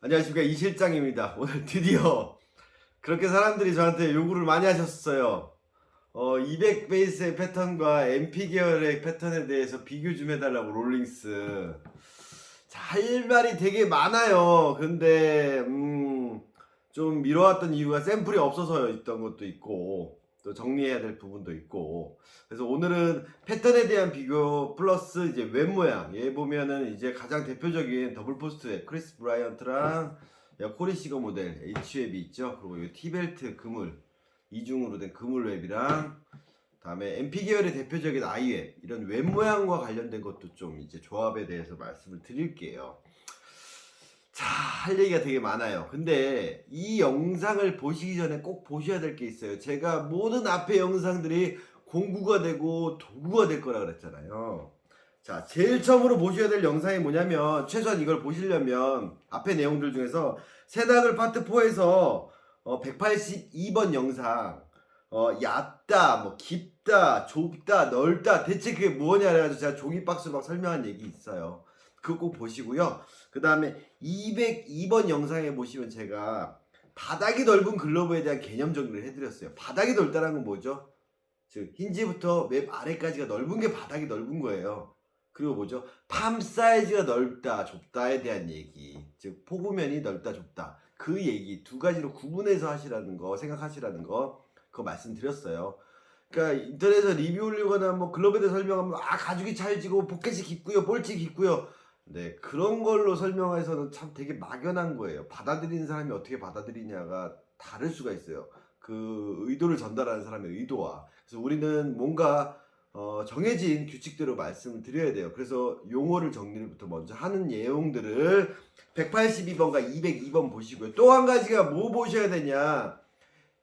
안녕하십니까, 이 실장입니다. 오늘 드디어 그렇게 사람들이 저한테 요구를 많이 하셨어요. 200 베이스의 패턴과 MP 계열의 패턴에 대해서 비교 좀 해달라고. 롤링스. 자, 할 말이 되게 많아요. 근데 좀 미뤄왔던 이유가 샘플이 없어서 있던 것도 있고, 또 정리해야 될 부분도 있고. 그래서 오늘은 패턴에 대한 비교 플러스 이제 웹 모양. 얘 보면은 이제 가장 대표적인 더블 포스트의 크리스 브라이언트랑 코리 시거 모델 H웹이 있죠. 그리고 이 T벨트 그물, 이중으로 된 그물 웹이랑, 다음에 MP 계열의 대표적인 아이웹, 이런 웹 모양과 관련된 것도 좀 이제 조합에 대해서 말씀을 드릴게요. 자, 할 얘기가 되게 많아요. 근데 이 영상을 보시기 전에 꼭 보셔야 될 게 있어요. 제가 모든 앞에 영상들이 공구가 되고 도구가 될 거라 그랬잖아요. 자, 제일 처음으로 보셔야 될 영상이 뭐냐면, 최소한 이걸 보시려면 앞에 내용들 중에서 세닥을 파트 4에서 182번 영상, 얕다, 뭐 깊다, 좁다, 넓다, 대체 그게 뭐냐 그래가지고 제가 종이박스로 막 설명한 얘기 있어요. 그거 꼭 보시고요. 그 다음에 202번 영상에 보시면 제가 바닥이 넓은 글러브에 대한 개념 정리를 해드렸어요. 바닥이 넓다는 건 뭐죠? 즉 힌지부터 웹 아래까지가 넓은 게 바닥이 넓은 거예요. 그리고 뭐죠? 팜 사이즈가 넓다 좁다에 대한 얘기, 즉 포구면이 넓다 좁다, 그 얘기 두 가지로 구분해서 하시라는 거, 생각하시라는 거, 그거 말씀드렸어요. 그러니까 인터넷에서 리뷰 올리거나 뭐 글러브에 대해 설명하면 가죽이 찰지고 포켓이 깊고요, 볼치 깊고요. 네, 그런 걸로 설명해서는 참 되게 막연한 거예요. 받아들이는 사람이 어떻게 받아들이냐가 다를 수가 있어요. 그 의도를 전달하는 사람의 의도와. 그래서 우리는 뭔가 정해진 규칙대로 말씀을 드려야 돼요. 그래서 용어를 정리부터 먼저 하는 내용들을 182번과 202번 보시고요. 또 한 가지가 뭐 보셔야 되냐,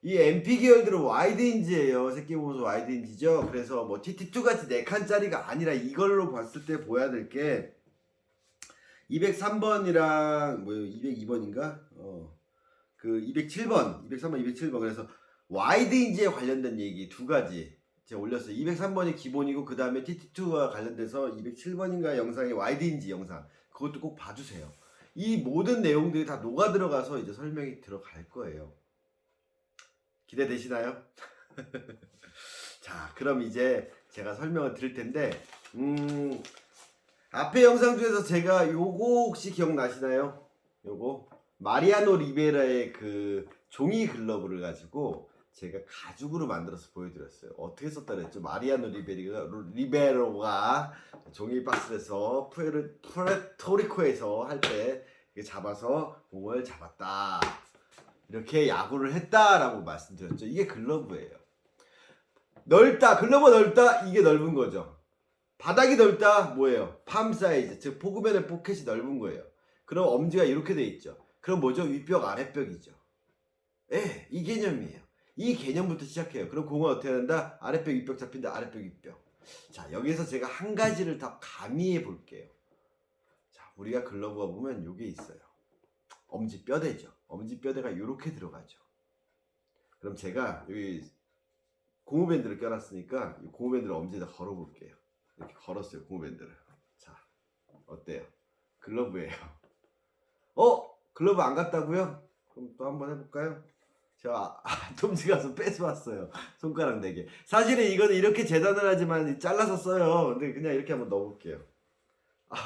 이 MP 계열들은 와이드 힌지예요. 새끼 보면서 와이드 힌지죠. 그래서 뭐 TT2 같이 4칸짜리가 아니라 이걸로 봤을 때 보여야 될 게 203번이랑 뭐 202번인가? 그 207번, 203번, 207번. 그래서 와이드 힌지에 관련된 얘기 두 가지 제가 올렸어요. 203번이 기본이고, 그 다음에 TT2와 관련돼서 207번인가 영상의 와이드 힌지 영상, 그것도 꼭 봐주세요. 이 모든 내용들이 다 녹아 들어가서 이제 설명이 들어갈 거예요. 기대되시나요? 자, 그럼 이제 제가 설명을 드릴 텐데, 앞에 영상 중에서 제가 요거 혹시 기억나시나요? 요거 마리아노 리베라의 그 종이 글러브를 가지고 제가 가죽으로 만들어서 보여드렸어요. 어떻게 썼다 그랬죠? 마리아노 리베로가 종이 박스에서 푸에르토리코에서 할 때 잡아서 공을 잡았다, 이렇게 야구를 했다라고 말씀드렸죠. 이게 글러브예요. 넓다, 글러브 넓다, 이게 넓은 거죠. 바닥이 넓다, 뭐예요? 팜 사이즈, 즉 포구면의 포켓이 넓은 거예요. 그럼 엄지가 이렇게 돼 있죠. 그럼 뭐죠? 윗벽 아랫벽이죠. 예, 이 개념이에요. 이 개념부터 시작해요. 그럼 공은 어떻게 한다? 아랫벽 윗벽 잡힌다, 아랫벽 윗벽. 자, 여기서 제가 한 가지를 더 가미해 볼게요. 자, 우리가 글러브가 보면 요게 있어요. 엄지 뼈대죠. 엄지 뼈대가 이렇게 들어가죠. 그럼 제가 여기 고무밴드를 껴놨으니까 이 고무밴드를 엄지에다 걸어볼게요. 이렇게 걸었어요, 고무밴드를. 자, 어때요? 글러브예요. 글러브 안 같다고요? 그럼 또 한번 해볼까요? 제가 톰지 가서 뺏어왔어요. 손가락 4개. 사실은 이거는 이렇게 재단을 하지만 잘라서 써요. 근데 그냥 이렇게 한번 넣어볼게요.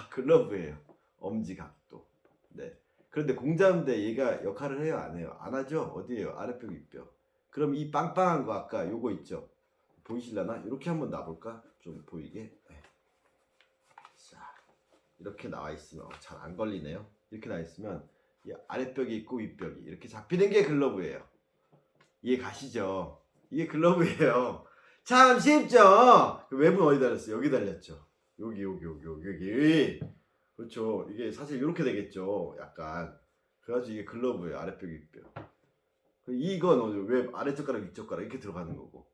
글러브예요. 엄지 각도. 네. 그런데 공자인데 얘가 역할을 해요, 안 해요? 안 하죠? 어디에요? 아랫벽 윗벽. 그럼 이 빵빵한 거 아까 요거 있죠? 보이실라나? 이렇게 한번 놔볼까? 좀 보이게. 네. 자, 이렇게 나와 있으면 잘 안 걸리네요. 이렇게 나와 있으면 이 아랫벽이 있고 윗벽이 이렇게 잡히는 게 글러브예요. 이해 가시죠? 이게 글러브예요. 참 쉽죠? 그 웹은 어디 달렸어요? 여기 달렸죠. 여기. 그렇죠. 이게 사실 이렇게 되겠죠. 약간. 그래가지고 이게 글러브예요. 아랫벽 윗벽. 이건 웹 아래젓가락 윗젓가락 이렇게 들어가는 거고.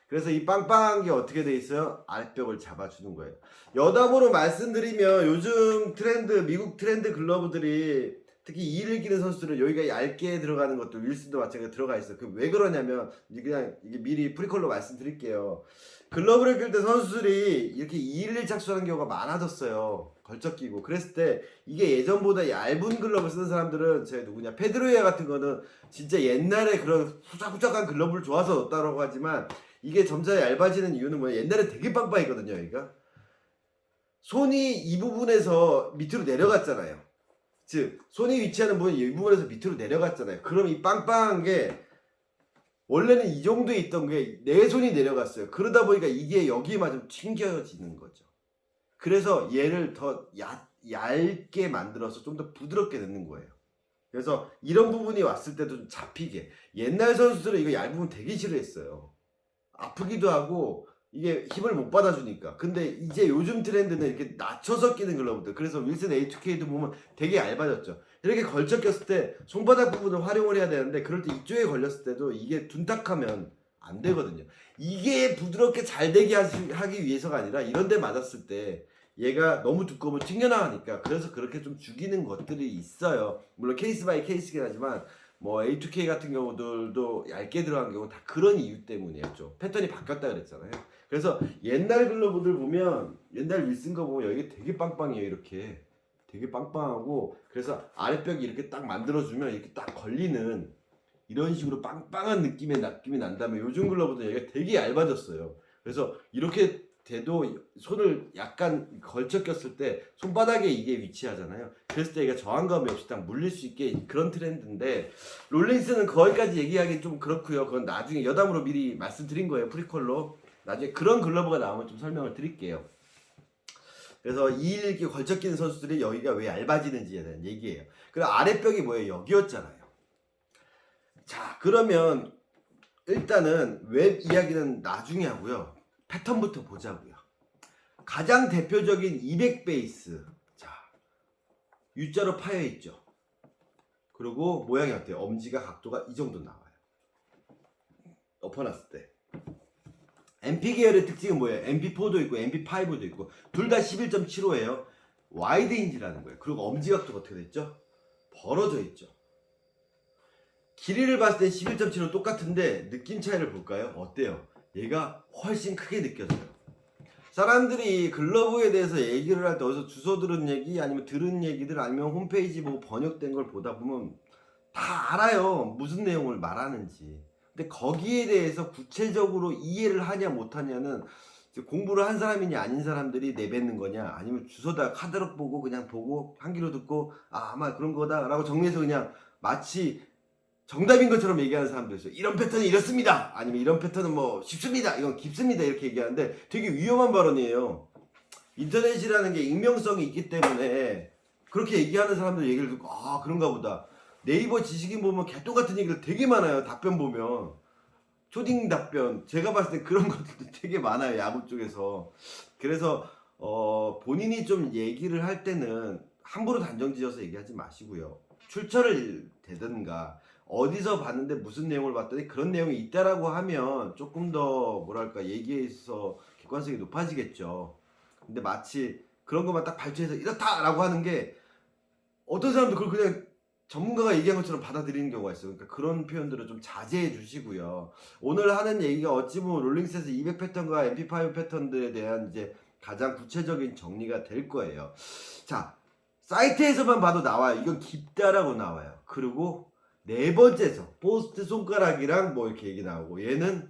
그래서 이 빵빵한 게 어떻게 돼 있어요? 아랫벽을 잡아주는 거예요. 여담으로 말씀드리면 요즘 트렌드, 미국 트렌드 글러브들이 특히 2를 끼는 선수들은 여기가 얇게 들어가는 것도 윌슨도 마찬가지로 들어가 있어. 그 왜 그러냐면 그냥 이게 미리 프리콜로 말씀드릴게요. 글러브를 낄 때 선수들이 이렇게 2를 착수하는 경우가 많아졌어요. 걸쳐 끼고. 그랬을 때 이게 예전보다 얇은 글러브 쓰는 사람들은 제 누구냐 페드로이아 같은 거는 진짜 옛날에 그런 후작후작한 글러브를 좋아서 넣었다고 하지만 이게 점차 얇아지는 이유는 뭐냐 옛날에 되게 빵빵했거든요. 여기가 손이 이 부분에서 밑으로 내려갔잖아요. 즉 손이 위치하는 부분이 이 부분에서 밑으로 내려갔잖아요. 그럼 이 빵빵한 게 원래는 이 정도에 있던 게 내 손이 내려갔어요. 그러다 보니까 이게 여기에만 좀 튕겨지는 거죠. 그래서 얘를 더 얇게 만들어서 좀 더 부드럽게 넣는 거예요. 그래서 이런 부분이 왔을 때도 좀 잡히게. 옛날 선수들은 이거 얇으면 되게 싫어했어요. 아프기도 하고 이게 힘을 못 받아주니까. 근데 이제 요즘 트렌드는 이렇게 낮춰서 끼는 글러브들. 그래서 윌슨 A2K도 보면 되게 얇아졌죠. 이렇게 걸쳐 꼈을 때 손바닥 부분을 활용을 해야 되는데 그럴 때 이쪽에 걸렸을 때도 이게 둔탁하면 안 되거든요. 이게 부드럽게 잘 되게 하기 위해서가 아니라 이런 데 맞았을 때 얘가 너무 두꺼우면 튕겨나가니까 그래서 그렇게 좀 죽이는 것들이 있어요. 물론 케이스 바이 케이스긴 하지만 뭐 A2K 같은 경우들도 얇게 들어간 경우 다 그런 이유 때문이었죠. 패턴이 바뀌었다 그랬잖아요. 그래서 옛날 글러브들 보면 옛날 윌슨 거 보면 여기 되게 빵빵해요. 이렇게 되게 빵빵하고 그래서 아랫벽이 이렇게 딱 만들어주면 이렇게 딱 걸리는 이런 식으로 빵빵한 느낌이 난 다음에 요즘 글러브도 여기가 되게 얇아졌어요. 그래서 이렇게 돼도 손을 약간 걸쳐 꼈을 때 손바닥에 이게 위치하잖아요. 그랬을 때 얘가 저항감이 없이 딱 물릴 수 있게 그런 트렌드인데 롤링스는 거기까지 얘기하기 좀 그렇고요. 그건 나중에 여담으로 미리 말씀드린 거예요. 프리퀄로. 나중에 그런 글러브가 나오면 좀 설명을 드릴게요. 그래서 이렇게 걸쳐 끼는 선수들이 여기가 왜 얇아지는지에 대한 얘기예요. 그리고 아랫벽이 뭐예요? 여기였잖아요. 자, 그러면 일단은 웹 이야기는 나중에 하고요. 패턴부터 보자고요. 가장 대표적인 200 베이스. 자, U자로 파여 있죠. 그리고 모양이 어때요? 엄지가 각도가 이 정도 나와요. 엎어놨을 때. MP 계열의 특징은 뭐예요? MP4도 있고 MP5도 있고 둘 다 11.75예요. 와이드 힌지라는 거예요. 그리고 엄지 각도가 어떻게 됐죠? 벌어져 있죠. 길이를 봤을 때 11.75 똑같은데 느낌 차이를 볼까요? 어때요? 얘가 훨씬 크게 느껴져요. 사람들이 글러브에 대해서 얘기를 할 때 어디서 주워 들은 얘기 아니면 들은 얘기들 아니면 홈페이지 보고 번역된 걸 보다 보면 다 알아요. 무슨 내용을 말하는지. 근데 거기에 대해서 구체적으로 이해를 하냐 못하냐는 공부를 한 사람이냐 아닌 사람들이 내뱉는 거냐 아니면 주워다 카드로 보고 그냥 보고 한 귀로 듣고 아 아마 그런 거다 라고 정리해서 그냥 마치 정답인 것처럼 얘기하는 사람도 있어요. 이런 패턴이 이렇습니다. 아니면 이런 패턴은 뭐 쉽습니다. 이건 깊습니다. 이렇게 얘기하는데 되게 위험한 발언이에요. 인터넷이라는 게 익명성이 있기 때문에 그렇게 얘기하는 사람들 얘기를 듣고 아 그런가 보다. 네이버 지식인 보면 개똥 같은 얘기를 되게 많아요. 답변 보면. 초딩 답변. 제가 봤을 때 그런 것들도 되게 많아요. 야구 쪽에서. 그래서 본인이 좀 얘기를 할 때는 함부로 단정 지어서 얘기하지 마시고요. 출처를 대든가 어디서 봤는데 무슨 내용을 봤더니 그런 내용이 있다라고 하면 조금 더 뭐랄까 얘기에 있어서 객관성이 높아지겠죠. 근데 마치 그런 것만 딱 발췌해서 이렇다라고 하는 게 어떤 사람도 그걸 그냥 전문가가 얘기한 것처럼 받아들이는 경우가 있어요. 그러니까 그런 표현들을 좀 자제해 주시고요. 오늘 하는 얘기가 어찌 보면 롤링스에서 200 패턴과 MP5 패턴들에 대한 이제 가장 구체적인 정리가 될 거예요. 자, 사이트에서만 봐도 나와요. 이건 깊다라고 나와요. 그리고 네 번째에서 포스트 손가락이랑 뭐 이렇게 얘기 나오고 얘는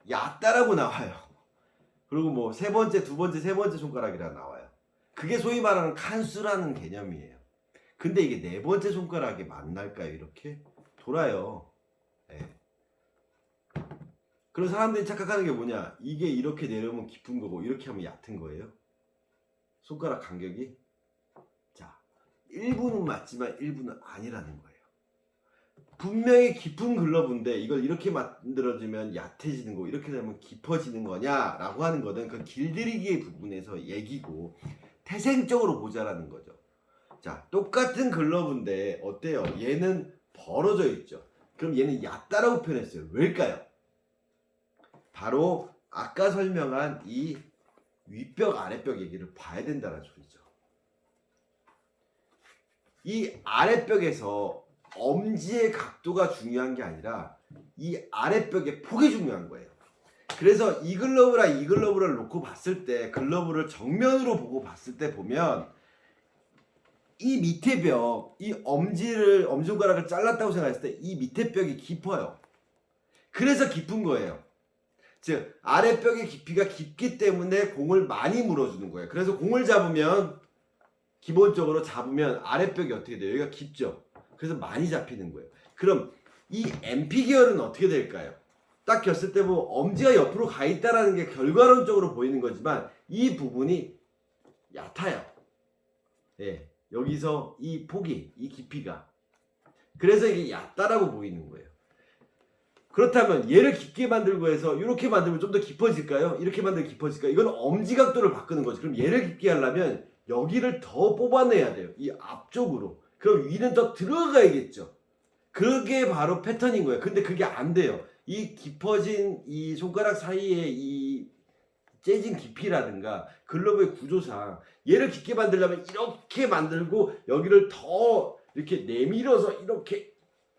얕다라고 나와요. 그리고 뭐 세 번째, 두 번째, 세 번째 손가락이라 나와요. 그게 소위 말하는 칸수라는 개념이에요. 근데 이게 네 번째 손가락에 만날까요? 이렇게 돌아요. 네. 그런 사람들이 착각하는 게 뭐냐? 이게 이렇게 내려오면 깊은 거고 이렇게 하면 얕은 거예요. 손가락 간격이. 자, 1부는 맞지만 1부는 아니라는 거예요. 분명히 깊은 글러브인데 이걸 이렇게 만들어주면 얕아지는 거 이렇게 되면 깊어지는 거냐라고 하는 거는 그 길들이기의 부분에서 얘기고 태생적으로 보자라는 거죠. 자, 똑같은 글러브인데 어때요? 얘는 벌어져 있죠. 그럼 얘는 얕다라고 표현했어요. 왜일까요? 바로 아까 설명한 이 윗벽 아랫벽 얘기를 봐야 된다는 소리죠. 이 아랫벽에서 엄지의 각도가 중요한 게 아니라 이 아랫벽의 폭이 중요한 거예요. 그래서 이 글러브랑 이 글러브를 놓고 봤을 때, 글러브를 정면으로 보고 봤을 때 보면 이 밑에 벽, 이 엄지손가락을 잘랐다고 생각했을 때 이 밑에 벽이 깊어요. 그래서 깊은 거예요. 즉 아랫벽의 깊이가 깊기 때문에 공을 많이 물어주는 거예요. 그래서 공을 잡으면 기본적으로 잡으면 아랫벽이 어떻게 돼요? 여기가 깊죠. 그래서 많이 잡히는 거예요. 그럼 이 MP 계열은 어떻게 될까요? 딱 겼을 때 보면 엄지가 옆으로 가 있다라는 게 결과론적으로 보이는 거지만 이 부분이 얕아요. 예, 여기서 이 폭이, 이 깊이가. 그래서 이게 얕다라고 보이는 거예요. 그렇다면 얘를 깊게 만들고 해서 이렇게 만들면 좀 더 깊어질까요? 이렇게 만들면 깊어질까요? 이건 엄지 각도를 바꾸는 거죠. 그럼 얘를 깊게 하려면 여기를 더 뽑아내야 돼요. 이 앞쪽으로. 그럼 위는 더 들어가야겠죠. 그게 바로 패턴인 거예요. 근데 그게 안 돼요. 이 깊어진 이 손가락 사이에 이 재진 깊이라든가 글러브의 구조상 얘를 깊게 만들려면 이렇게 만들고 여기를 더 이렇게 내밀어서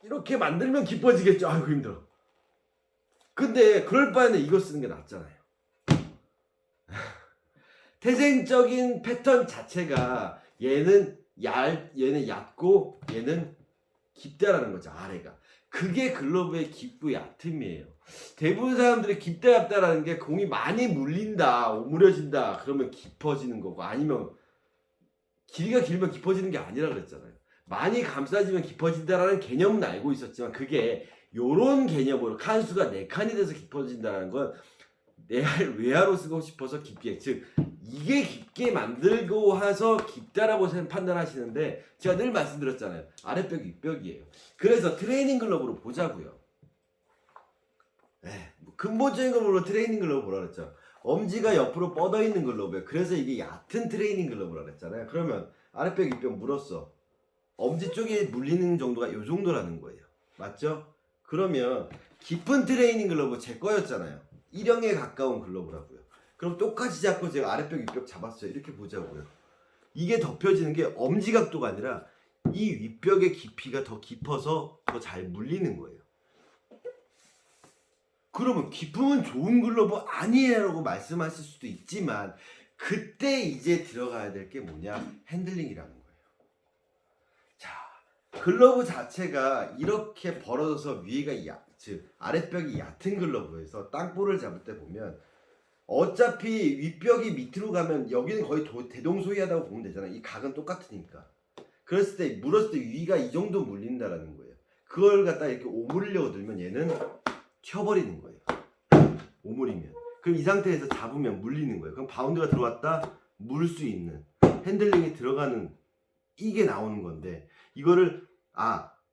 이렇게 만들면 깊어지겠죠. 아이고 힘들어. 근데 그럴 바에는 이거 쓰는 게 낫잖아요. 태생적인 패턴 자체가 얘는 얕고 얘는 깊다라는 거죠. 아래가. 그게 글러브의 깊고 얕음이에요. 대부분 사람들이 깊다 얕다라는 게 공이 많이 물린다, 오므려진다 그러면 깊어지는 거고, 아니면 길이가 길면 깊어지는 게 아니라 그랬잖아요. 많이 감싸지면 깊어진다라는 개념은 알고 있었지만 그게 요런 개념으로 칸수가 4칸이 돼서 깊어진다는 건 내할 외화로 쓰고 싶어서 깊게, 즉 이게 깊게 만들고 해서 깊다라고 판단하시는데 제가 늘 말씀드렸잖아요. 아랫벽이 윗벽이에요. 그래서 트레이닝 글러브로 보자고요. 근본적인 글러브로 트레이닝 글러브 보라 그랬죠. 엄지가 옆으로 뻗어 있는 글러브예요. 그래서 이게 얕은 트레이닝 글러브라 그랬잖아요. 그러면 아랫벽 윗벽 물었어. 엄지 쪽에 물리는 정도가 요 정도라는 거예요. 맞죠? 그러면 깊은 트레이닝 글러브 제 거였잖아요. 1형에 가까운 글러브라고요. 그럼 똑같이 잡고 제가 아랫벽 윗벽 잡았어요. 이렇게 보자고요. 이게 덮여지는 게 엄지 각도가 아니라 이 윗벽의 깊이가 더 깊어서 더 잘 물리는 거예요. 그러면 깊으면 좋은 글러브 아니에요 라고 말씀하실 수도 있지만 그때 이제 들어가야 될 게 뭐냐? 핸들링이라는 거예요. 자, 글러브 자체가 이렇게 벌어져서 위가 즉 아랫벽이 얕은 글러브에서 땅볼을 잡을 때 보면 어차피 윗벽이 밑으로 가면 여기는 거의 대동소이하다고 보면 되잖아요. 이 각은 똑같으니까. 그랬을 때 물었을 때 위가 이 정도 물린다라는 거예요. 그걸 갖다 이렇게 오므리려고 들면 얘는 튀어버리는 거예요. 오므리면. 그럼 이 상태에서 잡으면 물리는 거예요. 그럼 바운드가 들어왔다 물 수 있는 핸들링이 들어가는 이게 나오는 건데 이거를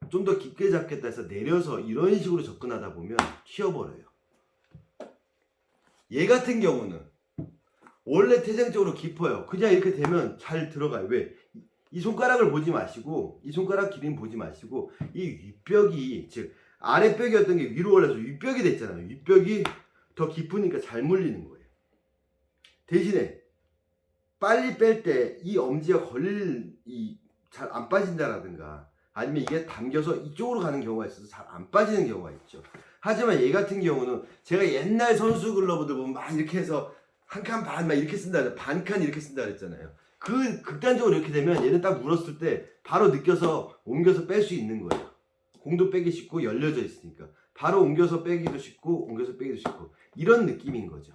좀 더 깊게 잡겠다 해서 내려서 이런 식으로 접근하다 보면 튀어버려요. 얘 같은 경우는 원래 태생적으로 깊어요. 그냥 이렇게 되면 잘 들어가요. 왜? 이 손가락을 보지 마시고 이 손가락 길이는 보지 마시고 이 윗벽이 즉 아랫벽이었던 게 위로 올라서 윗벽이 됐잖아요. 윗벽이 더 깊으니까 잘 물리는 거예요. 대신에 빨리 뺄 때 이 엄지가 잘 안 빠진다라든가 아니면 이게 당겨서 이쪽으로 가는 경우가 있어서 잘 안 빠지는 경우가 있죠. 하지만 얘 같은 경우는 제가 옛날 선수 글러브들 보면 막 이렇게 해서 한 칸 반 막 이렇게 쓴다, 반칸 이렇게 쓴다 그랬잖아요. 그 극단적으로 이렇게 되면 얘는 딱 물었을 때 바로 느껴서 옮겨서 뺄 수 있는 거예요. 공도 빼기 쉽고 열려져 있으니까 바로 옮겨서 빼기도 쉽고 옮겨서 빼기도 쉽고 이런 느낌인 거죠.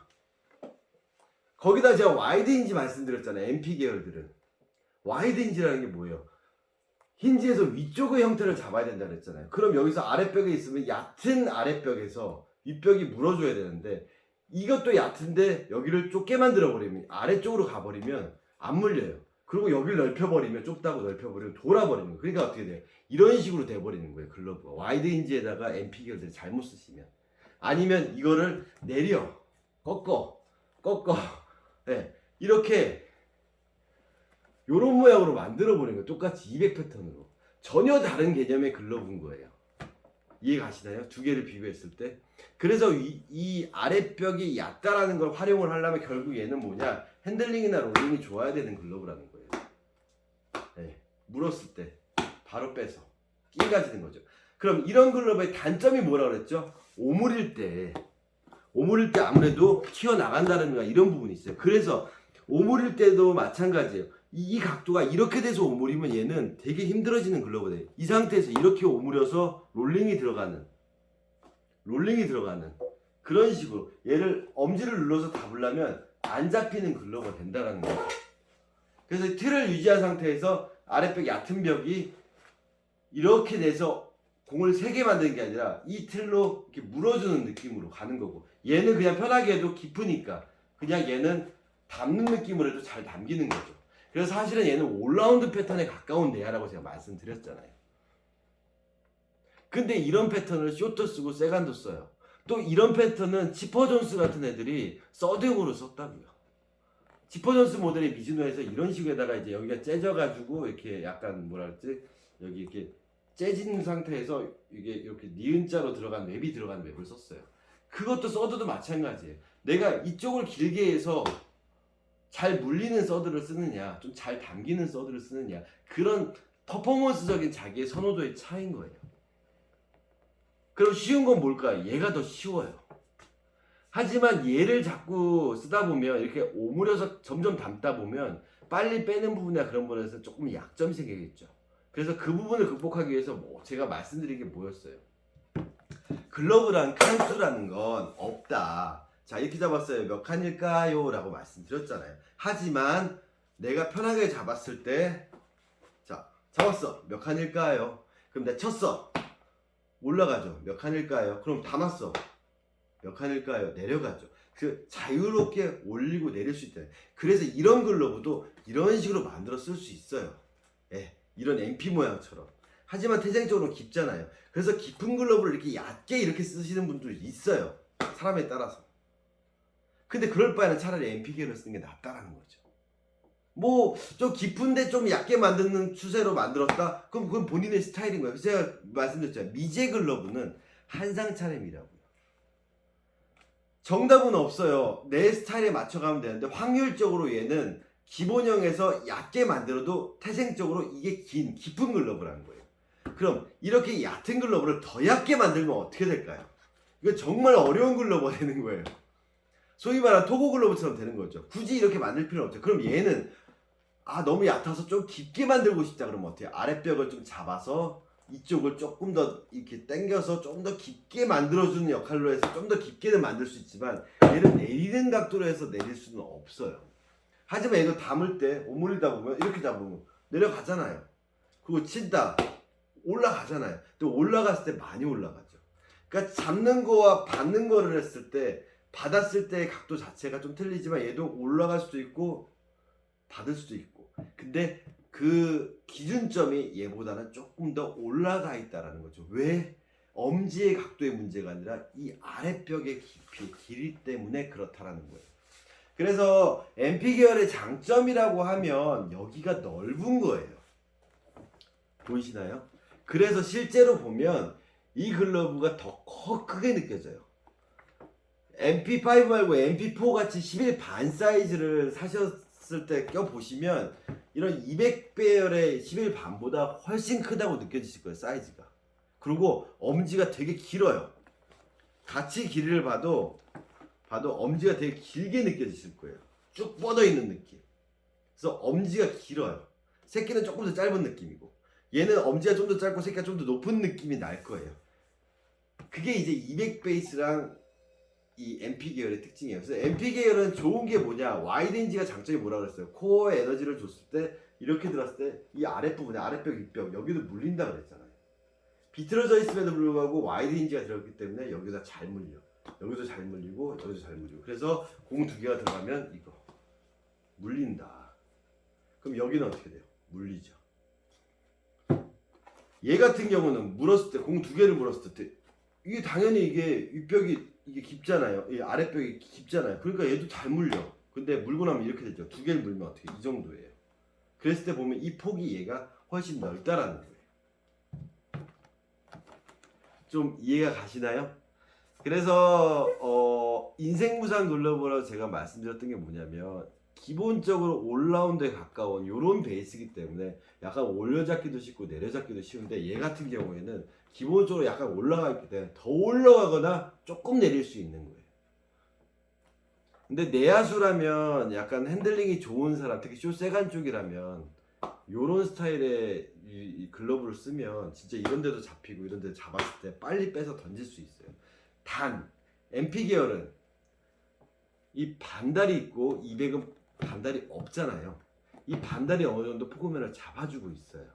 거기다 제가 와이드 힌지 말씀드렸잖아요. MP 계열들은 와이드 힌지라는 게 뭐예요? 힌지에서 위쪽의 형태를 잡아야 된다 그랬잖아요. 그럼 여기서 아랫벽에 있으면 얕은 아랫벽에서 윗벽이 물어줘야 되는데 이것도 얕은데 여기를 좁게 만들어 버리면 아래쪽으로 가버리면 안 물려요. 그리고 여기를 넓혀버리면 좁다고 넓혀버리면 돌아버리는 거예요. 그러니까 어떻게 돼요? 이런 식으로 돼버리는 거예요. 글러브가 와이드 힌지에다가 MP 계열들을 잘못 쓰시면 아니면 이거를 내려 꺾어 이렇게 요런 모양으로 만들어 버리는 거예요. 똑같이 200 패턴으로 전혀 다른 개념의 글러브인 거예요. 이해 가시나요? 두 개를 비교했을 때. 그래서 이 아랫벽이 얕다라는 걸 활용을 하려면 결국 얘는 뭐냐? 핸들링이나 롤링이 좋아야 되는 글러브라는 거예요. 물었을 때 바로 빼서 끼가지는 거죠. 그럼 이런 글러브의 단점이 뭐라 그랬죠? 오므릴 때 아무래도 튀어나간다는 이런 부분이 있어요. 그래서 오므릴 때도 마찬가지예요. 이 각도가 이렇게 돼서 오므리면 얘는 되게 힘들어지는 글러브예요. 이 상태에서 이렇게 오므려서 롤링이 들어가는 그런 식으로 얘를 엄지를 눌러서 잡으려면 안 잡히는 글러브가 된다는 거예요. 그래서 틀을 유지한 상태에서 아랫벽 얕은 벽이 이렇게 돼서 공을 세게 만드는 게 아니라 이 틀로 이렇게 물어주는 느낌으로 가는 거고, 얘는 그냥 편하게 해도 깊으니까 그냥 얘는 담는 느낌으로 해도 잘 담기는 거죠. 그래서 사실은 얘는 올라운드 패턴에 가까운 내야라고 제가 말씀드렸잖아요. 근데 이런 패턴을 쇼트 쓰고 세간도 써요. 또 이런 패턴은 지퍼 존스 같은 애들이 서드용으로 썼다고요. 지퍼 존스 모델의 미즈노에서 이런 식으로다가 이제 여기가 째져가지고 이렇게 약간 뭐라 그랬지, 여기 이렇게 째진 상태에서 이게 이렇게 니은자로 들어간 웹이 들어간 웹을 썼어요. 그것도 서드도 마찬가지예요. 내가 이쪽을 길게 해서 잘 물리는 서드를 쓰느냐, 좀 잘 담기는 서드를 쓰느냐, 그런 퍼포먼스적인 자기의 선호도의 차이인 거예요. 그럼 쉬운 건 뭘까요? 얘가 더 쉬워요. 하지만 얘를 자꾸 쓰다 보면 이렇게 오므려서 점점 담다 보면 빨리 빼는 부분이나 그런 부분에서 조금 약점이 생기겠죠. 그래서 그 부분을 극복하기 위해서 제가 말씀드린 게 뭐였어요? 글러브랑 칸수라는 건 없다. 자, 이렇게 잡았어요. 몇 칸일까요? 라고 말씀드렸잖아요. 하지만 내가 편하게 잡았을 때, 자, 잡았어. 몇 칸일까요? 그럼 내가 쳤어. 올라가죠. 몇 칸일까요? 그럼 담았어. 몇 칸일까요? 내려가죠. 그 자유롭게 올리고 내릴 수 있다. 그래서 이런 글러브도 이런 식으로 만들어 쓸 수 있어요. 예, 이런 MP 모양처럼. 하지만 태생적으로 깊잖아요. 그래서 깊은 글러브를 이렇게 얕게 이렇게 쓰시는 분도 있어요. 사람에 따라서. 근데 그럴 바에는 차라리 MP 계열을 쓰는 게 낫다라는 거죠. 뭐 좀 깊은데 좀 얕게 만드는 추세로 만들었다? 그럼 그건 본인의 스타일인 거예요. 그래서 제가 말씀드렸잖아요. 미제 글러브는 한상 차림이라고요. 정답은 없어요. 내 스타일에 맞춰가면 되는데 확률적으로 얘는 기본형에서 얕게 만들어도 태생적으로 이게 깊은 글러브라는 거예요. 그럼 이렇게 얕은 글러브를 더 얕게 만들면 어떻게 될까요? 이거 정말 어려운 글러브가 되는 거예요. 소위 말하는 토고 글러브처럼 되는 거죠. 굳이 이렇게 만들 필요는 없죠. 그럼 얘는 너무 얕아서 좀 깊게 만들고 싶다 그러면 어때요? 아랫벽을 좀 잡아서 이쪽을 조금 더 이렇게 당겨서 좀 더 깊게 만들어주는 역할로 해서 좀 더 깊게는 만들 수 있지만 얘를 내리는 각도로 해서 내릴 수는 없어요. 하지만 얘도 담을 때 오므리다 보면 이렇게 잡으면 내려가잖아요. 그리고 친다 올라가잖아요. 또 올라갔을 때 많이 올라가죠. 그러니까 잡는 거와 받는 거를 했을 때 받았을 때의 각도 자체가 좀 틀리지만 얘도 올라갈 수도 있고 받을 수도 있고, 근데 그 기준점이 얘보다는 조금 더 올라가 있다라는 거죠. 왜? 엄지의 각도의 문제가 아니라 이 아랫벽의 깊이, 길이 때문에 그렇다라는 거예요. 그래서 MP 계열의 장점이라고 하면 여기가 넓은 거예요. 보이시나요? 그래서 실제로 보면 이 글러브가 더 크게 느껴져요. MP5 말고 MP4 같이 11 반 사이즈를 사셨을 때 껴보시면 이런 200배열의 11 반보다 훨씬 크다고 느껴지실 거예요, 사이즈가. 그리고 엄지가 되게 길어요. 같이 길이를 봐도 엄지가 되게 길게 느껴지실 거예요. 쭉 뻗어 있는 느낌. 그래서 엄지가 길어요. 새끼는 조금 더 짧은 느낌이고, 얘는 엄지가 좀 더 짧고 새끼가 좀 더 높은 느낌이 날 거예요. 그게 이제 200 베이스랑 이 MP 계열의 특징이에요. 그래서 MP 계열은 좋은 게 뭐냐, 와이드인지가 장점이 뭐라 그랬어요? 코어에 에너지를 줬을 때 이렇게 들었을 때 이 아랫부분에 아랫벽 윗벽 여기도 물린다 그랬잖아요. 비틀어져 있음에도 불구하고 와이드인지가 들어갔기 때문에 여기다 잘 물려. 여기도 잘 물리고 여기도 잘 물리고. 그래서 공 두 개가 들어가면 이거 물린다. 그럼 여기는 어떻게 돼요? 물리죠. 얘 같은 경우는 물었을 때, 공 두 개를 물었을 때 이게 당연히 이게 윗벽이 이게 깊잖아요. 이 아랫벽이 깊잖아요. 그러니까 얘도 잘 물려. 근데 물고 나면 이렇게 되죠. 두 개를 물면 어떻게? 이 정도예요. 그랬을 때 보면 이 폭이 얘가 훨씬 넓다라는 거예요. 좀 이해가 가시나요? 그래서 인생무상 글러브라고 제가 말씀드렸던 게 뭐냐면, 기본적으로 올라운드에 가까운 요런 베이스이기 때문에 약간 올려잡기도 쉽고 내려잡기도 쉬운데, 얘 같은 경우에는 기본적으로 약간 올라가 있기 때문에 더 올라가거나 조금 내릴 수 있는 거예요. 근데 내야수라면 약간 핸들링이 좋은 사람, 특히 쇼세간 쪽이라면 요런 스타일의 이 글러브를 쓰면 진짜 이런 데도 잡히고 이런 데 잡았을 때 빨리 빼서 던질 수 있어요. 단 MP 계열은 이 반달이 있고 200은 반달이 없잖아요. 이 반달이 어느 정도 포그면을 잡아주고 있어요.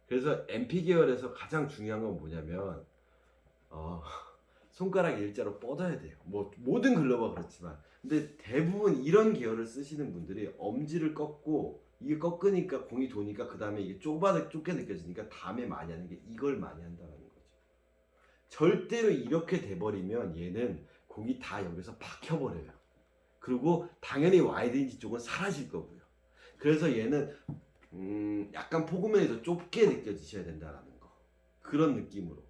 그래서 MP 계열에서 가장 중요한 건 뭐냐면 손가락 일자로 뻗어야 돼요. 뭐 모든 글러브가 그렇지만, 근데 대부분 이런 계열을 쓰시는 분들이 엄지를 꺾고, 이게 꺾으니까 공이 도니까 그 다음에 이게 좁게 느껴지니까 다음에 많이 하는 게 이걸 많이 한다는 거죠. 절대로 이렇게 돼버리면 얘는 공이 다 여기서 박혀버려요. 그리고 당연히 와이드인지 쪽은 사라질 거고요. 그래서 얘는 약간 포그면이 더 좁게 느껴지셔야 된다라는 거, 그런 느낌으로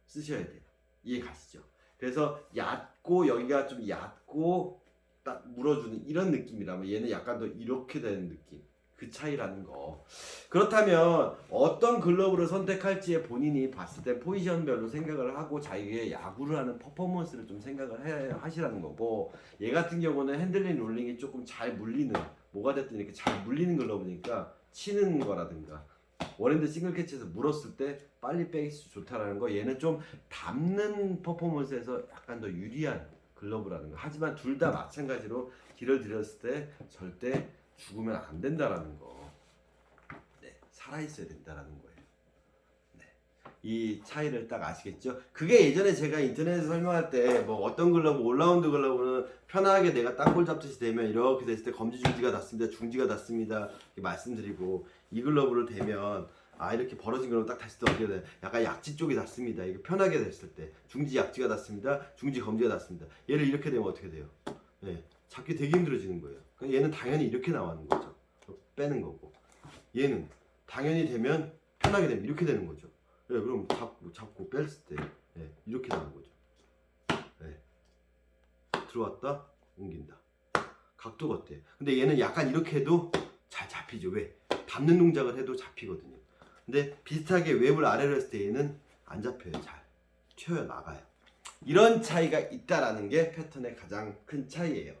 쓰셔야 돼요. 이해 가시죠? 그래서 얕고 여기가 좀 얕고 딱 물어주는 이런 느낌이라면 얘는 약간 더 이렇게 되는 느낌, 그 차이라는 거. 그렇다면 어떤 글러브를 선택할지에 본인이 봤을 때 포지션별로 생각을 하고 자기의 야구를 하는 퍼포먼스를 좀 생각을 하시라는 거고, 얘 같은 경우는 핸들링 롤링이 조금 잘 물리는, 뭐가 됐든 이렇게 잘 물리는 글러브니까 치는 거라든가 원핸드 싱글 캐치에서 물었을 때 빨리 빼기 좋다라는 거, 얘는 좀 담는 퍼포먼스에서 약간 더 유리한 글러브라는 거. 하지만 둘 다 마찬가지로 길을 들였을 때 절대 죽으면 안 된다라는 거. 네, 살아있어야 된다라는 거예요. 네, 이 차이를 딱 아시겠죠? 그게 예전에 제가 인터넷에서 설명할 때 뭐 어떤 글러브, 올라운드 글러브는 편하게 내가 땅볼 잡듯이 되면 이렇게 됐을 때 검지 중지가 닿습니다, 중지가 닿습니다 이렇게 말씀드리고, 이 글러브를 대면 이렇게 벌어진 글러브 딱 됐을 때 어떻게 돼? 약간 약지 쪽이 닿습니다. 이게 편하게 됐을 때 중지 약지가 닿습니다, 중지 검지가 닿습니다. 얘를 이렇게 되면 어떻게 돼요? 네, 잡기 되게 힘들어지는 거예요. 그러니까 얘는 당연히 이렇게 나가는 거죠. 빼는 거고, 얘는 당연히 되면 편하게 되면 이렇게 되는 거죠. 네, 그럼 잡고 뺐을 때 이렇게 되는 거죠. 네. 들어왔다 옮긴다. 각도가 어때? 근데 얘는 약간 이렇게 해도 잘 잡히죠. 왜? 닿는 동작을 해도 잡히거든요. 근데 비슷하게 웹을 아래로 했을 때 얘는 안 잡혀요. 잘 튀어 나가요. 이런 차이가 있다라는 게 패턴의 가장 큰 차이예요.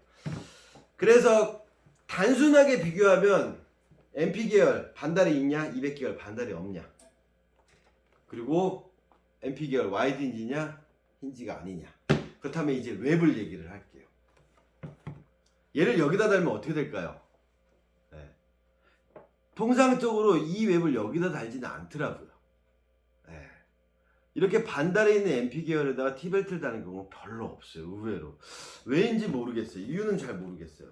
그래서 단순하게 비교하면 MP 계열 반달이 있냐, 200 계열 반달이 없냐, 그리고 MP 계열 와이드 힌지냐, 힌지가 아니냐. 그렇다면 이제 웹을 얘기를 할게요. 얘를 여기다 달면 어떻게 될까요? 네. 통상적으로 이 웹을 여기다 달지는 않더라고요. 네. 이렇게 반달에 있는 MP 계열에다가 T벨트를 다는 경우는 별로 없어요. 의외로. 왜인지 모르겠어요. 이유는 잘 모르겠어요.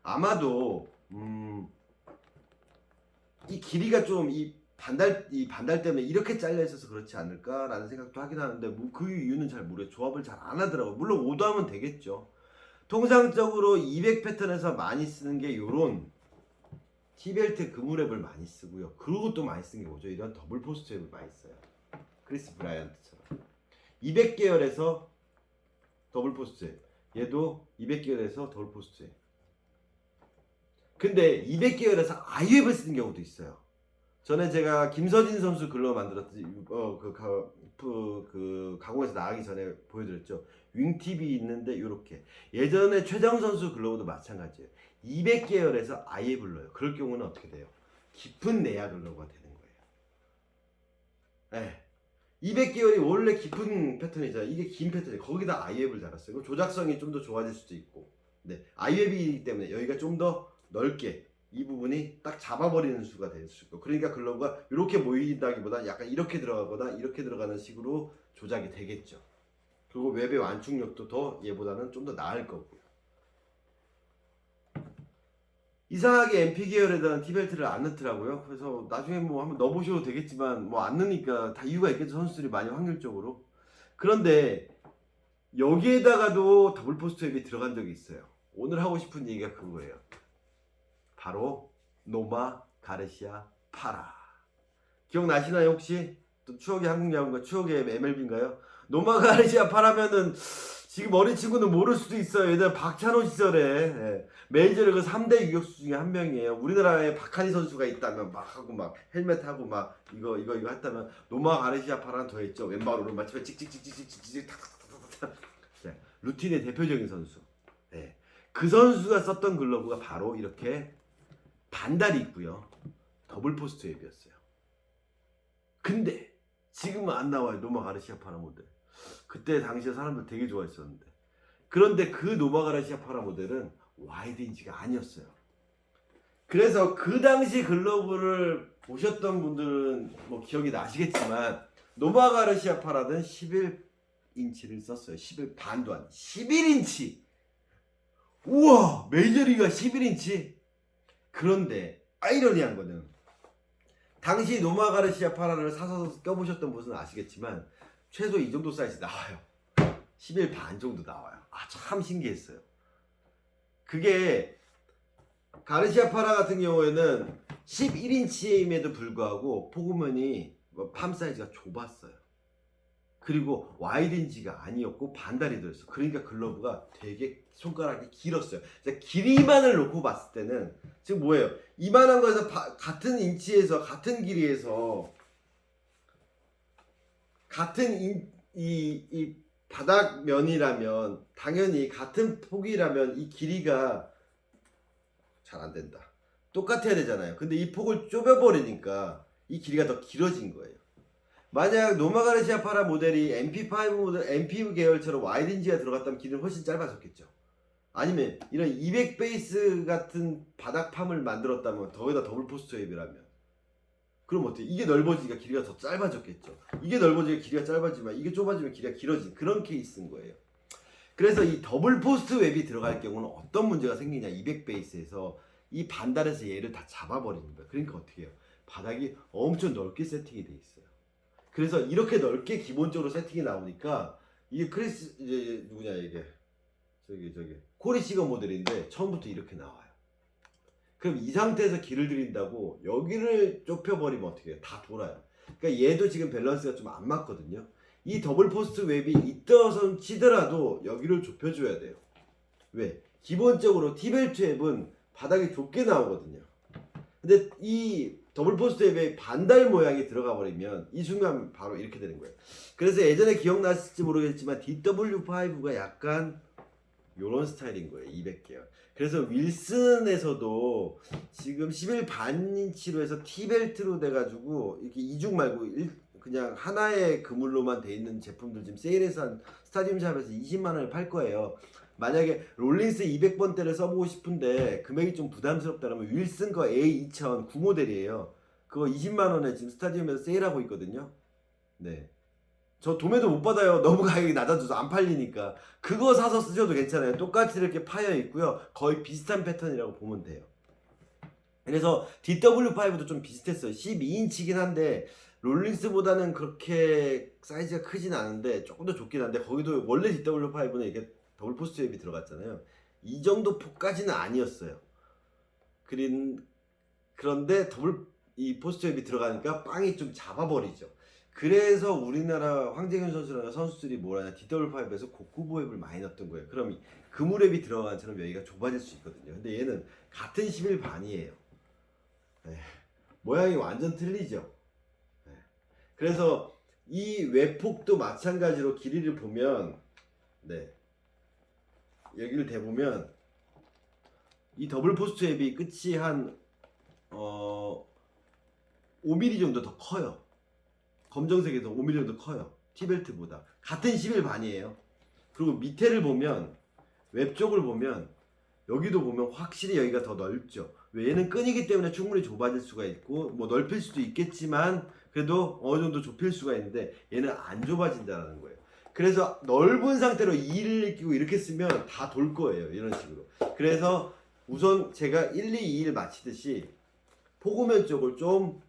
아마도 이 길이가 좀 이 반달 때문에 이렇게 잘려 있어서 그렇지 않을까라는 생각도 하긴 하는데, 뭐 그 이유는 잘 모르겠어요. 조합을 잘 안 하더라고요. 물론 오도하면 되겠죠. 통상적으로 200 패턴에서 많이 쓰는 게 요런 T벨트 그물랩을 많이 쓰고요. 그리고 또 많이 쓰는 게 뭐죠? 이런 더블 포스트 웹을 많이 써요. 크리스 브라이언트처럼 200 계열에서 더블 포스트 웹, 얘도 200 계열에서 더블 포스트 웹. 근데 200 계열에서 아이웹을 쓰는 경우도 있어요. 전에 제가 김서진 선수 글러브 만들었지, 가공에서 나가기 전에 보여드렸죠. 윙팁이 있는데 요렇게. 예전에 최정 선수 글러브도 마찬가지예요. 200 계열에서 아이웹을 넣어요. 그럴 경우는 어떻게 돼요? 깊은 내야 글러브가 되는 거예요. 네. 200 계열이 원래 깊은 패턴이잖아요. 이게 긴 패턴이에요. 거기다 아이웹을 달았어요. 그럼 조작성이 좀 더 좋아질 수도 있고. 네, 아이웹이기 때문에 여기가 좀 더 넓게 이 부분이 딱 잡아버리는 수가 될 수 있고, 그러니까 글러브가 이렇게 모인다기보다 약간 이렇게 들어가거나 이렇게 들어가는 식으로 조작이 되겠죠. 그리고 웹의 완충력도 더 얘보다는 좀 더 나을 거고요. 이상하게 MP 계열에다는 T벨트를 안 넣더라고요. 그래서 나중에 뭐 한번 넣어보셔도 되겠지만 뭐 안 넣으니까 다 이유가 있겠죠. 선수들이 많이 확률적으로. 그런데 여기에다가도 더블 포스트 웹이 들어간 적이 있어요. 오늘 하고 싶은 얘기가 그거예요. 바로 노마 가르시아 파라. 기억나시나요 혹시? 또 추억의 한국 야구인가, 추억의 MLB인가요? 노마 가르시아파라면은 지금 어린 친구는 모를 수도 있어요. 예전에 박찬호 시절에 예. 메이저리그 3대 유격수 중에 한 명이에요. 우리나라에 박한희 선수가 있다면 막 하고 막 헬멧 하고 막 이거 했다면 노마 가르시아파랑 더했죠. 왼발 오른발 치면 찍찍찍찍찍찍 탁탁탁탁탁. 루틴의 대표적인 선수. 예. 그 선수가 썼던 글러브가 바로 이렇게 반달이 있고요. 더블 포스트 웹이었어요. 근데 지금은 안 나와요. 노마 가르시아파라 모델. 그때 당시에 사람들 되게 좋아했었는데. 그런데 그 노마 가르시아파라 모델은 와이드 인치가 아니었어요. 그래서 그 당시 글러브를 보셨던 분들은 뭐 기억이 나시겠지만 노마 가르시아파라는 11인치를 썼어요. 11 반도 아니 11인치. 우와, 메이저리그가 11인치. 그런데 아이러니한 거는 당시 노마 가르시아파라를 사서 껴보셨던 분은 아시겠지만 최소 이 정도 사이즈 나와요. 11 반 정도 나와요. 아, 참 신기했어요. 그게 가르시아파라 같은 경우에는 11인치임에도 불구하고 포그맨이 팜 사이즈가 좁았어요. 그리고 와이드 인치가 아니었고 반달이 들었어. 그러니까 글러브가 되게 손가락이 길었어요. 길이만을 놓고 봤을 때는 지금 뭐예요? 이만한 거에서 같은 인치에서 같은 길이에서 같은 이 바닥면이라면 당연히 같은 폭이라면 이 길이가 잘 안 된다. 똑같아야 되잖아요. 근데 이 폭을 좁여버리니까 이 길이가 더 길어진 거예요. 만약 노마 가르시아파라 모델이 MP5 모델, MP 계열처럼 와이드 인치가 들어갔다면 길이는 훨씬 짧아졌겠죠. 아니면 이런 200 베이스 같은 바닥팜을 만들었다면 거기다 더블 포스트 웹이라면 그럼 어때? 이게 넓어지니까 길이가 더 짧아졌겠죠. 이게 넓어지니까 길이가 짧아지면 이게 좁아지면 길이가 길어진 그런 케이스인 거예요. 그래서 이 더블 포스트 웹이 들어갈 경우는 어떤 문제가 생기냐. 200 베이스에서 이 반달에서 얘를 다 잡아버리는 거예요. 그러니까 어떻게 해요? 바닥이 엄청 넓게 세팅이 돼 있어요. 그래서 이렇게 넓게 기본적으로 세팅이 나오니까 이게 크리스 이제 누구냐 이게 저기 코리 시거 모델인데 처음부터 이렇게 나와요. 그럼 이 상태에서 길을 들인다고 여기를 좁혀버리면 어떻게 해요? 다 돌아요. 그러니까 얘도 지금 밸런스가 좀 안 맞거든요. 이 더블 포스트 웹이 있어서 치더라도 여기를 좁혀줘야 돼요. 왜? 기본적으로 T벨트 웹은 바닥이 좁게 나오거든요. 근데 이 더블 포스트 웹에 반달 모양이 들어가 버리면 이 순간 바로 이렇게 되는 거예요. 그래서 예전에 기억나실지 모르겠지만 DW5가 약간 요런 스타일인 거예요. 200계열. 그래서 윌슨에서도 지금 11 반인치로 해서 T벨트로 돼가지고 이렇게 이중 말고 그냥 하나의 그물로만 돼 있는 제품들 지금 세일해서 한 스타디움 샵에서 20만원에 팔 거예요. 만약에 롤린스 200번대를 써보고 싶은데 금액이 좀 부담스럽다면 윌슨 거 A2000 9모델이에요. 그거 20만원에 지금 스타디움에서 세일하고 있거든요. 네. 저 도매도 못 받아요. 너무 가격이 낮아져서 안 팔리니까. 그거 사서 쓰셔도 괜찮아요. 똑같이 이렇게 파여 있고요. 거의 비슷한 패턴이라고 보면 돼요. 그래서 DW5도 좀 비슷했어요. 12인치긴 한데 롤린스보다는 그렇게 사이즈가 크진 않은데 조금 더 좁긴 한데 거기도 원래 DW5는 이게 더블 포스트 웹이 들어갔잖아요. 이 정도 폭까지는 아니었어요. 그런데 이 포스트 웹이 들어가니까 빵이 좀 잡아버리죠. 그래서 우리나라 황재균 선수라는 선수들이 뭐라냐 DW5에서 고쿠보 웹을 많이 넣었던 거예요. 그럼 그물 웹이 들어간 처럼 여기가 좁아질 수 있거든요. 근데 얘는 같은 11 반이에요. 네. 모양이 완전 틀리죠. 네. 그래서 이 웹폭도 마찬가지로 길이를 보면 네. 여기를 대보면 이 더블 포스트 웹이 끝이 한 5mm 정도 더 커요. 검정색에서 5mm 정도 커요. T벨트보다. 같은 11 반이에요. 그리고 밑에를 보면 웹 쪽을 보면 여기도 보면 확실히 여기가 더 넓죠. 왜? 얘는 끈이기 때문에 충분히 좁아질 수가 있고 뭐 넓힐 수도 있겠지만 그래도 어느 정도 좁힐 수가 있는데 얘는 안 좁아진다는 거예요. 그래서 넓은 상태로 2를 끼고 이렇게 쓰면 다 돌 거예요. 이런 식으로. 그래서 우선 제가 1, 2, 2를 맞히듯이 포구면 쪽을 좀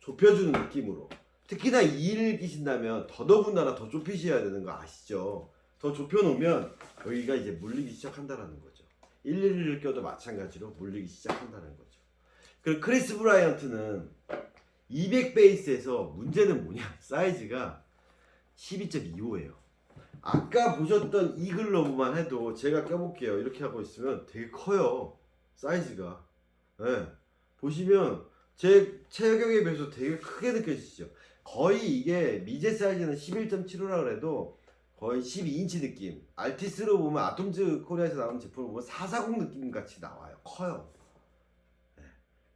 좁혀주는 느낌으로. 특히나 2를 끼신다면 더더군다나 더 좁히셔야 되는 거 아시죠? 더 좁혀놓으면 여기가 이제 물리기 시작한다는 거죠. 1, 2를 껴도 마찬가지로 물리기 시작한다는 거죠. 그리고 크리스 브라이언트는 200 베이스에서 문제는 뭐냐? 사이즈가 12.25예요. 아까 보셨던 이 글러브만 해도 제가 껴볼게요. 이렇게 하고 있으면 되게 커요. 사이즈가. 네. 보시면 제 체격에 비해서 되게 크게 느껴지시죠? 거의 이게 미제 사이즈는 11.75라 그래도 거의 12인치 느낌. 알티스로 보면 아톰즈 코리아에서 나오는 제품을 보면 440 느낌 같이 나와요. 커요. 네.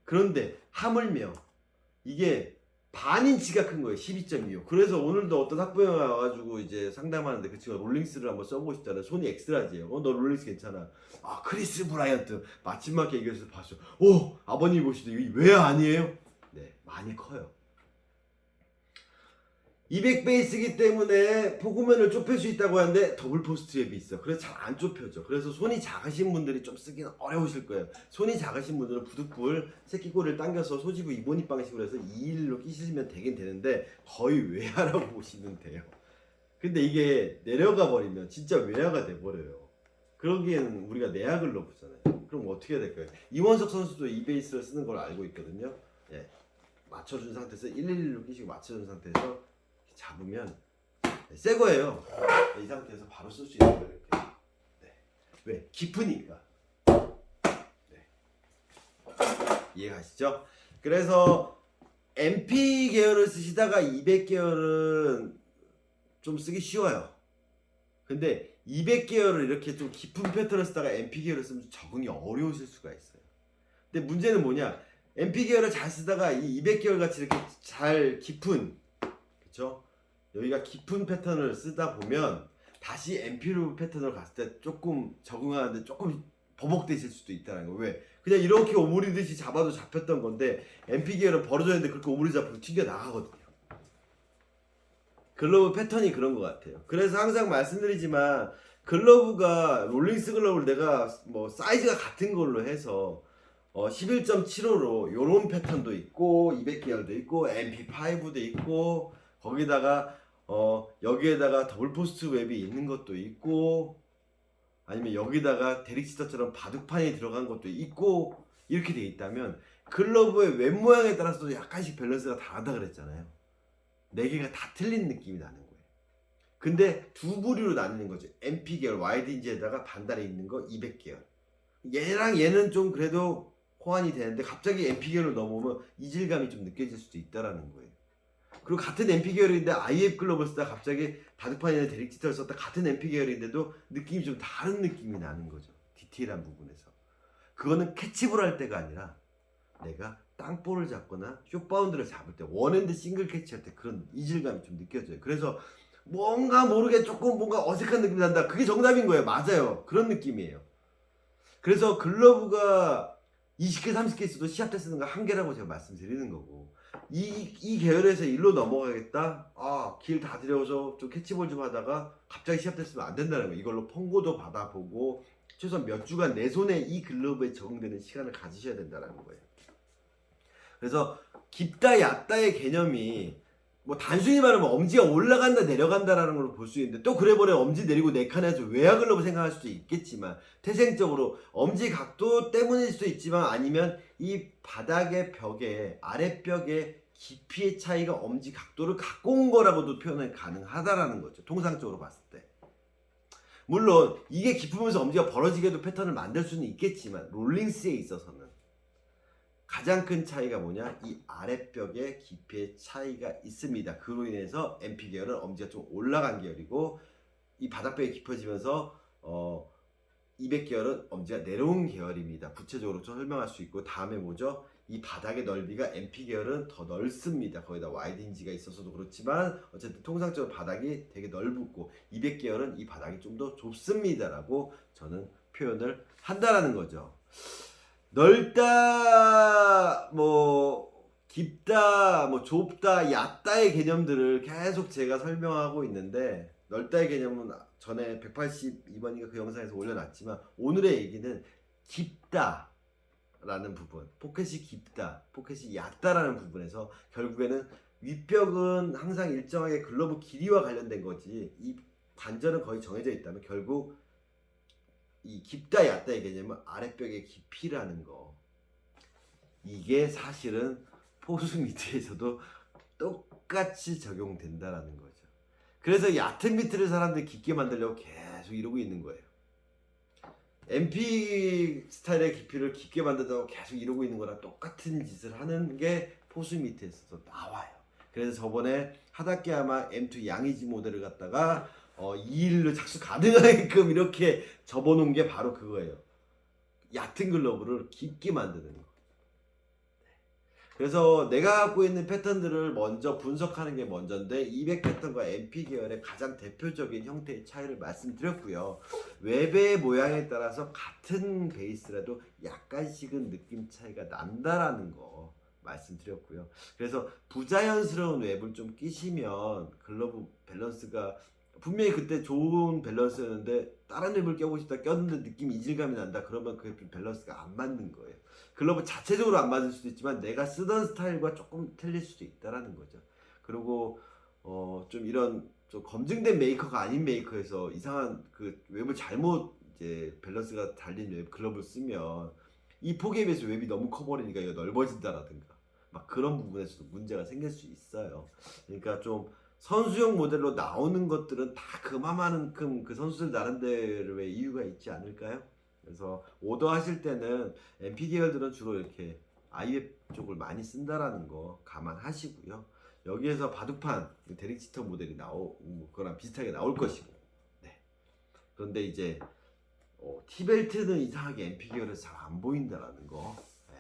그런데 하물며 이게 반인치가 큰 거예요. 12.25. 그래서 오늘도 어떤 학부형이 와가지고 이제 상담하는데 그 친구가 롤링스를 한번 써보고 싶잖아요. 손이 엑스라지예요. 너 롤링스 괜찮아. 아, 크리스 브라이언트. 마침막에 얘기해서 봤어. 오, 아버님 보시도 이게 왜 아니에요? 네, 많이 커요. 200 베이스기 때문에 포구면을 좁힐 수 있다고 하는데 더블 포스트 웹이 있어. 그래서 잘 안 좁혀져. 그래서 손이 작으신 분들이 좀 쓰기는 어려우실 거예요. 손이 작으신 분들은 부득불 새끼꼬리를 당겨서 소지부 이보닉 방식으로 해서 2일로 끼시면 되긴 되는데 거의 외야라고 보시면 돼요. 근데 이게 내려가 버리면 진짜 외야가 돼버려요. 그러기에는 우리가 내야 글러브잖아요. 그럼 어떻게 해야 될까요? 이원석 선수도 이 베이스를 쓰는 걸 알고 있거든요. 예. 맞춰준 상태에서 111로 끼시고 맞춰준 상태에서 잡으면 새 거예요. 이 상태에서 바로 쓸 수 있는 거예요. 이렇게. 네. 왜? 깊으니까. 네. 이해가시죠? 그래서 MP 계열을 쓰시다가 200 계열은 좀 쓰기 쉬워요. 근데 200 계열을 이렇게 좀 깊은 패턴을 쓰다가 MP 계열을 쓰면 적응이 어려우실 수가 있어요. 근데 문제는 뭐냐? MP 계열을 잘 쓰다가 이 200 계열 같이 이렇게 잘 깊은, 그쵸? 여기가 깊은 패턴을 쓰다 보면 다시 MP로 패턴으로 갔을 때 조금 적응하는데 조금 버벅대실 수도 있다는 거예요. 왜? 그냥 이렇게 오므리듯이 잡아도 잡혔던 건데 MP 계열은 벌어져야 되는데 그렇게 오므리 잡히면 튕겨 나가거든요. 글러브 패턴이 그런 것 같아요. 그래서 항상 말씀드리지만 글러브가 롤링스 글러브를 내가 뭐 사이즈가 같은 걸로 해서 11.75로 요런 패턴도 있고 200 계열도 있고 MP5도 있고 거기다가 여기에다가 더블 포스트 웹이 있는 것도 있고 아니면 여기다가 데릭시터처럼 바둑판이 들어간 것도 있고 이렇게 돼 있다면 글러브의 웹 모양에 따라서도 약간씩 밸런스가 다르다 그랬잖아요. 네 개가 다 틀린 느낌이 나는 거예요. 근데 두 부류로 나뉘는 거죠. MP 계열 와이드 인지에다가 반달에 있는 거 200 계열. 얘랑 얘는 좀 그래도 호환이 되는데 갑자기 MP 계열로 넘어오면 이질감이 좀 느껴질 수도 있다라는 거예요. 그리고 같은 MP 계열인데 IF 글러브를 쓰다 갑자기 바둑판이나 데릭지터를 썼다 같은 MP 계열인데도 느낌이 좀 다른 느낌이 나는 거죠. 디테일한 부분에서. 그거는 캐치볼 할 때가 아니라 내가 땅볼을 잡거나 숏바운드를 잡을 때 원핸드 싱글 캐치할 때 그런 이질감이 좀 느껴져요. 그래서 뭔가 모르게 조금 뭔가 어색한 느낌이 난다. 그게 정답인 거예요. 맞아요. 그런 느낌이에요. 그래서 글러브가 20개 30개 있어도 시합 때 쓰는 거 한 개라고 제가 말씀드리는 거고 이 계열에서 일로 넘어가겠다. 길 다 들여서 좀 캐치볼 좀 하다가 갑자기 시합 때 쓰면 안 된다는 거예요. 이걸로 펑고도 받아보고 최소한 몇 주간 내 손에 이 글러브에 적응되는 시간을 가지셔야 된다는 거예요. 그래서 깊다 얕다의 개념이 뭐 단순히 말하면 엄지가 올라간다 내려간다라는 걸로 볼 수 있는데 또 그래버려 엄지 내리고 네 칸에서 외야 글러브 생각할 수도 있겠지만 태생적으로 엄지 각도 때문일 수도 있지만 아니면 이 바닥의 벽에 아랫벽의 깊이의 차이가 엄지 각도를 갖고 온 거라고도 표현이 가능하다라는 거죠. 통상적으로 봤을 때. 물론 이게 깊으면서 엄지가 벌어지게도 패턴을 만들 수는 있겠지만 롤링스에 있어서는 가장 큰 차이가 뭐냐? 이 아랫벽의 깊이의 차이가 있습니다. 그로 인해서 MP 계열은 엄지가 좀 올라간 계열이고 이 바닥벽이 깊어지면서 200 계열은 엄지가 내려온 계열입니다. 구체적으로 좀 설명할 수 있고 다음에 뭐죠? 이 바닥의 넓이가 MP 계열은 더 넓습니다. 거기다 와이드 힌지가 있어서도 그렇지만 어쨌든 통상적으로 바닥이 되게 넓고 200 계열은 이 바닥이 좀 더 좁습니다라고 저는 표현을 한다라는 거죠. 넓다, 뭐 깊다, 뭐 좁다, 얕다의 개념들을 계속 제가 설명하고 있는데 넓다의 개념은 전에 182번인가 그 영상에서 올려놨지만 오늘의 얘기는 깊다 라는 부분, 포켓이 깊다, 포켓이 얕다라는 부분에서 결국에는 윗벽은 항상 일정하게 글러브 길이와 관련된 거지 이 관절은 거의 정해져 있다면 결국 이 깊다 얕다의 개념은 아랫벽의 깊이라는 거 이게 사실은 포수 미드에서도 똑같이 적용된다라는 거죠. 그래서 얕은 비트를 사람들이 깊게 만들려고 계속 이러고 있는 거예요. MP 스타일의 깊이를 깊게 만든다고 계속 이러고 있는 거랑 똑같은 짓을 하는 게 포스 밑에서 나와요. 그래서 저번에 하다케야마 M2 양이지 모델을 갖다가 2일로 착수 가능하게끔 이렇게 접어놓은 게 바로 그거예요. 얕은 글러브를 깊게 만드는 거. 그래서 내가 갖고 있는 패턴들을 먼저 분석하는 게 먼저인데 200 패턴과 MP 계열의 가장 대표적인 형태의 차이를 말씀드렸고요. 웹의 모양에 따라서 같은 베이스라도 약간씩은 느낌 차이가 난다라는 거 말씀드렸고요. 그래서 부자연스러운 웹을 좀 끼시면 글러브 밸런스가 분명히 그때 좋은 밸런스였는데 다른 웹을 껴보고 싶다 꼈는데 느낌 이질감이 난다 그러면 그 밸런스가 안 맞는 거예요. 글러브 자체적으로 안 맞을 수도 있지만 내가 쓰던 스타일과 조금 틀릴 수도 있다라는 거죠. 그리고 좀 이런 좀 검증된 메이커가 아닌 메이커에서 이상한 그 웹을 잘못 이제 밸런스가 달린 웹 글러브를 쓰면 이 폭에 비해서 웹이 너무 커버리니까 이거 넓어진다라든가 막 그런 부분에서도 문제가 생길 수 있어요. 그러니까 좀 선수용 모델로 나오는 것들은 다 그만큼 그 선수들 나름대로의 이유가 있지 않을까요? 그래서 오더 하실 때는 MP 계열들은 주로 이렇게 IF 쪽을 많이 쓴다라는 거 감안하시고요. 여기에서 바둑판 데릭 치터 모델이 거랑 비슷하게 나올 것이고. 네. 그런데 이제 T벨트는 이상하게 MP 계열에서 잘 안 보인다라는 거. 네.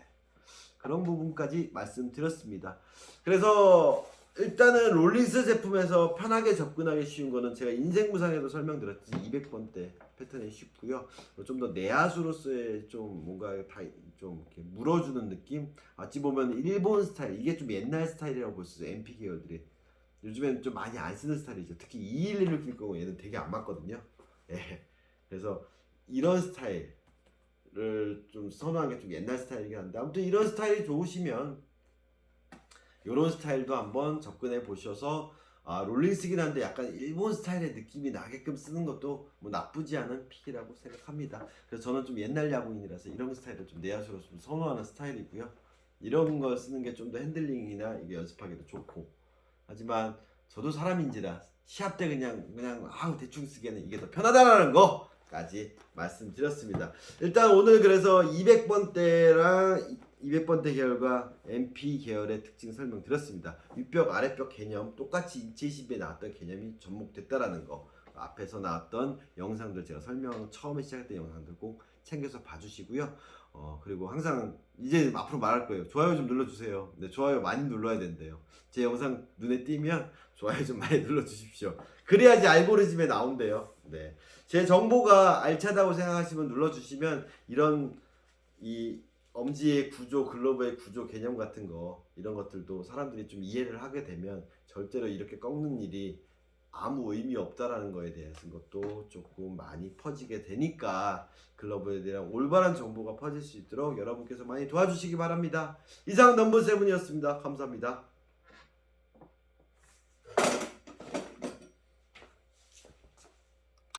그런 부분까지 말씀드렸습니다. 그래서 일단은 롤링스 제품에서 편하게 접근하기 쉬운 거는 제가 인생무상에도 설명드렸듯이 200번대 패턴이 쉽고요. 좀 더 내야수로서의 좀 뭔가 좀 이렇게 물어주는 느낌. 어찌 보면 일본 스타일 이게 좀 옛날 스타일이라고 볼 수 있어요. MP 계열들이 요즘엔 좀 많이 안 쓰는 스타일이죠. 특히 211을 낄 경우 얘는 되게 안 맞거든요. 예. 그래서 이런 스타일을 좀 선호하는 게 좀 옛날 스타일이긴 한데 아무튼 이런 스타일이 좋으시면 이런 스타일도 한번 접근해 보셔서 롤링스긴 한데 약간 일본 스타일의 느낌이 나게끔 쓰는 것도 뭐 나쁘지 않은 픽이라고 생각합니다. 그래서 저는 좀 옛날 야구인이라서 이런 스타일을 좀 내야수로 좀 선호하는 스타일이고요. 이런 걸 쓰는 게 좀 더 핸들링이나 이게 연습하기도 좋고 하지만 저도 사람인지라 시합 때 그냥 대충 쓰기에는 이게 더 편하다라는 거까지 말씀드렸습니다. 일단 오늘 그래서 200번대랑 200번대 계열과 MP 계열의 특징 설명드렸습니다. 윗벽 아랫벽 개념 똑같이 2020에 나왔던 개념이 접목됐다라는 거 앞에서 나왔던 영상들 제가 설명 처음에 시작했던 영상들 꼭 챙겨서 봐주시고요. 그리고 항상 이제 앞으로 말할 거예요. 좋아요 좀 눌러주세요. 네, 좋아요 많이 눌러야 된대요. 제 영상 눈에 띄면 좋아요 좀 많이 눌러주십시오. 그래야지 알고리즘에 나온대요. 네, 제 정보가 알차다고 생각하시면 눌러주시면 이런 이 엄지의 구조, 글러브의 구조 개념 같은 거 이런 것들도 사람들이 좀 이해를 하게 되면 절대로 이렇게 꺾는 일이 아무 의미 없다라는 거에 대해서 것도 조금 많이 퍼지게 되니까 글러브에 대한 올바른 정보가 퍼질 수 있도록 여러분께서 많이 도와주시기 바랍니다. 이상 넘버 세븐이었습니다. 감사합니다.